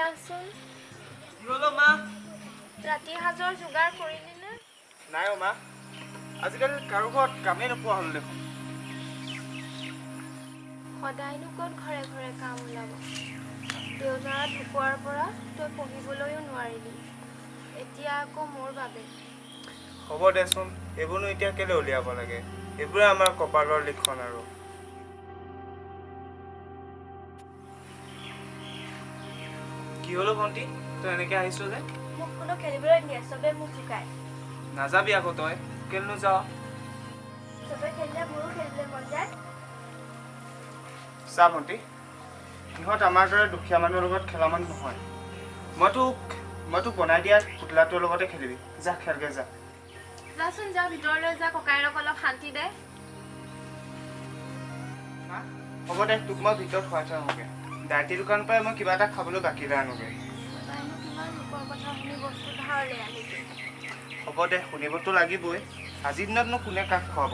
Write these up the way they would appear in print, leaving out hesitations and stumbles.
আহচোন কি হলো মা ৰাতি হাজৰ যোগাৰ কৰিলি নে নাই মা আজিকালি কাৰো ঘৰত কামেই নোপোৱা হ'ল দেখোন সদায়নো ক'ত ঘৰে ঘৰে কাম ওলাব দেউতাৰা ঢুকোৱাৰ পৰা তই পঢ়িবলৈও নোৱাৰিলি এতিয়া আকৌ মোৰ বাবে হ'ব দেচোন এইবোৰনো এতিয়া কেলে উলিয়াব লাগে এইবোৰে আমাৰ কপালৰ লিখন আৰু কি হলো ভণ্টি তই এনেকে আহিছ যে মোক কোনো খেলিবলৈ নিয়ে চবে মোক জোকায় নাযাবি আকৌ তই কেলেনো যাৱ চবে খেলিলে মোৰো খেলিবলৈ মন যায় চা ভণ্টি সিহঁত আমাৰ দৰে দুখীয়া মানুহৰ লগত খেলা মানুহ নহয় মই তোক বনাই দিয়া পুতলাটোৰ লগতে খেলিবি যা খেলগে যা যাচোন যা ভিতৰলৈ যা ককাইৰক অলপ শান্তি দে হ'ব দে তোক মই ভিতৰত খুৱাই থৈ আহোঁগে ডাইটি দোকানৰ পৰাই মই কিবা এটা খাবলৈ বাকী লৈ আনোগে তাইনো কিমান লোকৰ কথা শুনি বস্তু ধাৰলৈ আনিবি হ'ব দে শুনিবতো লাগিবই আজিৰ দিনতনো কোনে কাক খুৱাব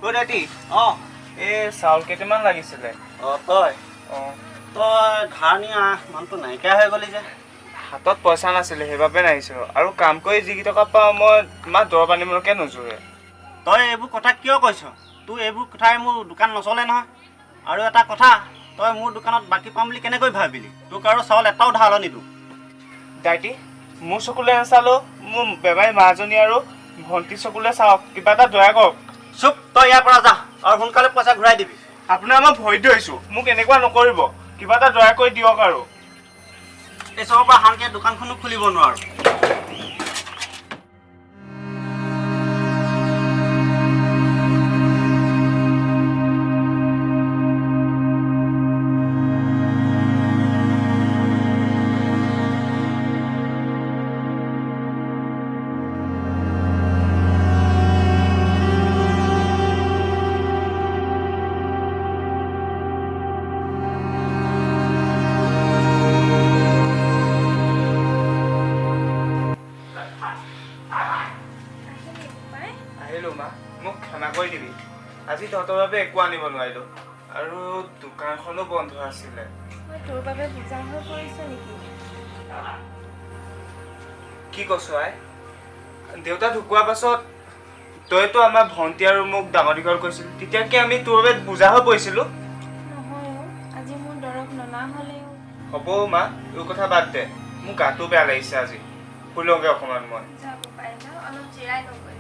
অ' দাইটি এই চাউল কেইটামান লাগিছিলে তই অঁ ধাৰ নিয়া মানুহটো নাইকিয়া হৈ গ'লি যে হাতত পইচা নাছিলে সেইবাবে নাহিছিলোঁ আৰু কাম কৰি যিকেইটকা পাওঁ মই ইমান দৰৱ আনিবলৈকে নোজোৰে তই এইবোৰ কথা কিয় কৈছ তোৰ এইবোৰ কথাই মোৰ দোকান নচলে নহয় আৰু এটা কথা তই মোৰ দোকানত বাকী পাম বুলি কেনেকৈ ভাবিলি তোক আৰু চাউল এটাও ধাৰলৈ নিদিওঁ দাইটি মোৰ চকুলে নাচালো মোৰ বেমাৰী মাজনী আৰু ভণ্টি চকুলে চাওক কিবা এটা দয়া কৰক চুপ তই ইয়াৰ পৰা যা আৰু সোনকালে পইচা ঘূৰাই দিবি আপোনাৰ মই ভৰিত ধৰিছোঁ মোক এনেকুৱা নকৰিব কিবা এটা দয়া কৰি দিয়ক আৰু এই চবৰ পৰা শান্তিয়ে দোকানখনো খুলিব নোৱাৰো আহিলোঁ মা মোক ক্ষমা কৰি দিবি আজি তহঁতৰ বাবে একো আনিব নোৱাৰিলোঁ আৰু দোকানখনো বন্ধ আছিলে মই তোৰ বাবে বুজা হৈ পৰিছোঁ নেকি কি কৈছো আই দেউতা ঢুকোৱাৰ পাছত তইতো আমাৰ ভণ্টি আৰু মোক ডাঙৰ দীঘল কৰিছিলি তেতিয়া কি আমি তোৰ বাবে বুজা হৈ পৰিছিলোঁ নহয় আজি মোৰ দৰৱ ননা হ'লেও হ'ব মা তোৰ কথা বাদ দে মোৰ গাটো বেয়া লাগিছে আজি শুই লওঁগে অকণমান মই যাব পাৰিলে অলপ জিৰাই নগৈ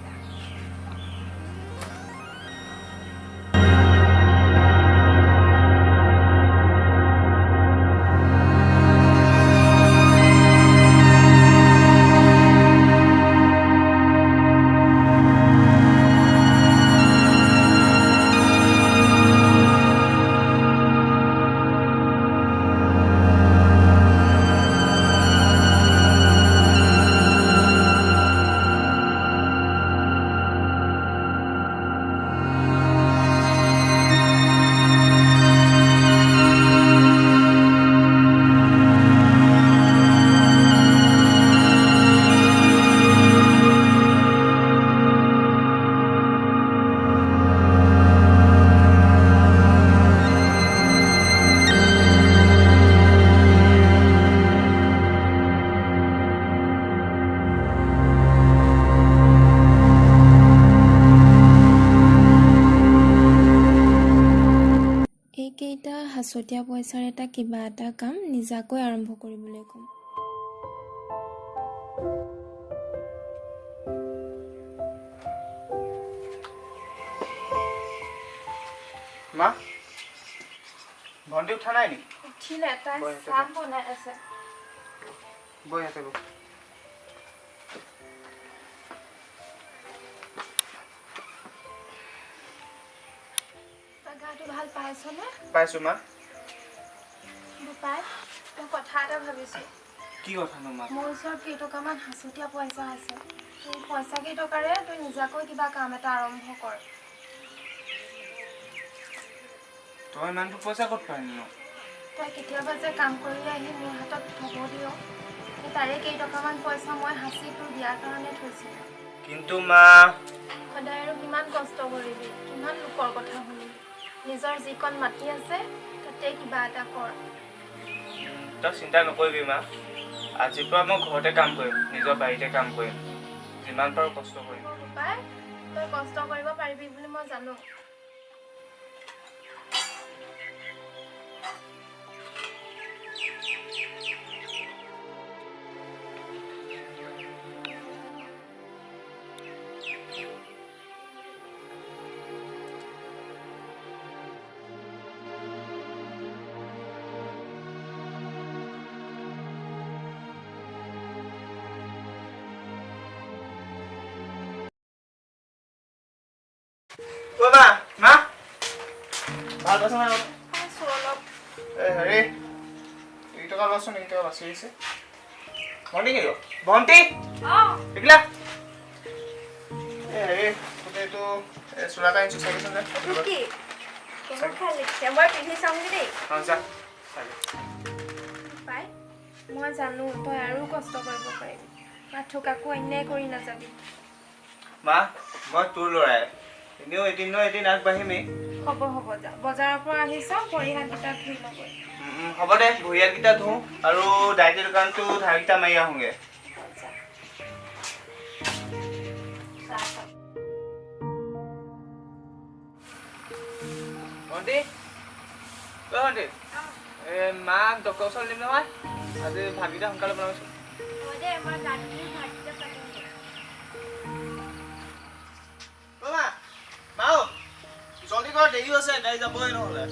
এইকেইটা হাঁচতীয়া পইচাৰ এটা কিবা এটা কাম নিজাকৈ আৰম্ভ কৰিবলৈ ক'ম মা ভণ্টি উঠা নাই নি উঠিলে তাই চাহ বনাই আছে বৈ হাতে বৈ গাটো ভাল পাইছনে পাইছোঁ মা বোপাই মই কথা এটা ভাবিছোঁ কি কথানো মা মোৰ ওচৰত কেইটকামান হাঁচতীয়া পইচা আছে সেই পইচা কেইটকাৰে তই নিজাকৈ কিবা কাম এটা আৰম্ভ কৰ তই ইমানটো পইচা ক'ত পাই নো তই কেতিয়াবা যে কাম কৰি আহি মোৰ হাতত থ'ব দিয় তাৰে কেইটকামান পইচা মই সাঁচি তোৰ বিয়াৰ কাৰণে থৈছিলোঁ। কিন্তু মা সদায় আৰু কিমান কষ্ট কৰিবি, কিমান লোকৰ কথা শুনিবি। নিজৰ যিকণ মাটি আছে তাতে কিবা এটা কৰ। তই চিন্তা নকৰিবি মা, আজিৰ পৰা মই ঘৰতে কাম কৰিম, নিজৰ বাৰীতে কাম কৰিম, যিমান পাৰোঁ কষ্ট কৰিম। বোপাই, তই কষ্ট কৰিব পাৰিবি বুলি মই জানো। মা মা ভাল পাইছা না? পাইছোঁ অলপ। হেৰি এই টকা লোৱাচোন, এই টকা বাচি আহিছে। ভণ্টি কি ভণ্টি দেখিলা হেৰি গোটেইটো চোলা এটা আনিছোঁ, চাবিচোন যা। মই পিন্ধি চাওঁগৈ দেই। অঁ যা। পাই, মই জানো তই আৰু কষ্ট কৰিব পাৰিবি, মাথো কাকো অন্যায় কৰি নাযাবি। মা মই তোৰ ল'ৰাই, এনেও এদিন ন এদিন আগবাঢ়িমেই। হ'ব হ'ব, যা বজাৰৰ পৰা আহিছ, ভৰি হাতকেইটা ধুই ল'গৈ। হ'ব দে, ভৰি হাতকেইটা ধুওঁ আৰু ডাইটি দোকানটো ধাৰকেইটা মাৰি আহোঁগৈ। ভণ্টি ভণ্টি মাক ডক্টৰ ওচৰত নিম নহয়, আজি ভাতকেইটা সোনকালে বনাবচোন। জলদি কৰ, দেৰি হৈছে, গাড়ী যাবই নহ'লে।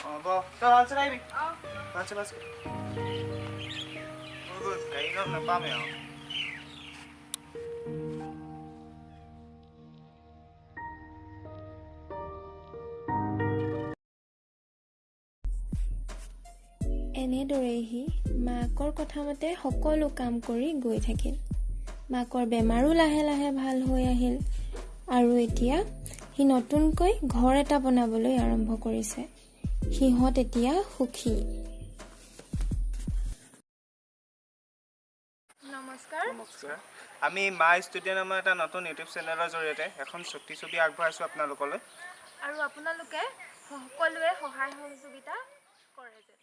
হ'ব তই ভালছে আহিবি। ভালছে ভালছে গাড়ী নাপামেই আৰু। এনেদৰেই সি মাকৰ কথা মতে সকলো কাম কৰি গৈ থাকিল। মাকৰ বেমাৰো লাহে লাহে ভাল হৈ আহিল আৰু এতিয়া সি নতুনকৈ ঘৰ এটা বনাবলৈ আৰম্ভ কৰিছে। সিহঁত এতিয়া সুখী। নমস্কাৰ। নমস্কাৰ। আমি মা ষ্টুডিঅ' নামৰ এটা নতুন ইউটিউব চেনেলৰ জৰিয়তে এখন ছবি আগবঢ়াইছোঁ আপোনালোকলৈ, আৰু আপোনালোকে সকলোৱে সহায় সহযোগিতা কৰে যেন।